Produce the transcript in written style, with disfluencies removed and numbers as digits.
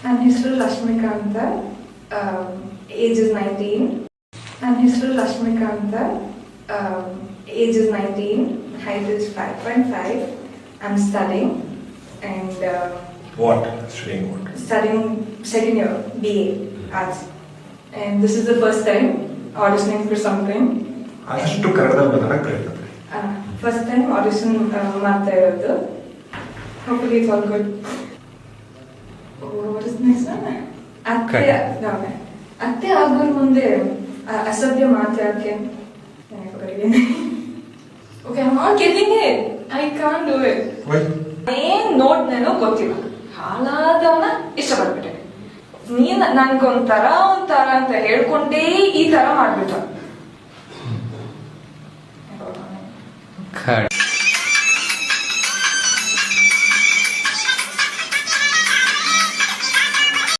ನನ್ನ ಹೆಸರು ರಶ್ಮಿಕಾ ಅಂತ. Age is 19. ನನ್ನ ಹೆಸರು ರಶ್ಮಿಕಾ ಅಂತ. Age is 19. Height is 5.5. I'm studying and what? Studying what? Studying second year BA Arts. And this is the first time auditioning for something. ಅಷ್ಟು ಕನ್ನಡದಲ್ಲಿ ಮಾತಾಡಕ್ಕೆ ಪ್ರಯತ್ನ ಪಡಿ. First time audition ಮಾಡ್ತಾ ಇರೋದು. Hopefully it's all good. What is next one? ಅತ್ತೆ ಆಗೋರ್ ಮುಂದೆ ಅಸಭ್ಯ ಮಾತಾಡಕ್ಕೆ Okay, I'm not getting it. I can't do it. Why? ಏನ್ ನೋಡ್ನೇನೋ ಗೊತ್ತಿಲ್ಲ. ಹಾಳಾದವನ್ನ ಇಷ್ಟಪಡ್ಬಿಟ್ಟೆ. ನೀನ್ ನನ್ಗೊಂಥರ ಅಂತ ಹೇಳ್ಕೊಂಡೇ ಈ ತರ ಮಾಡ್ಬಿಟ್ಟ.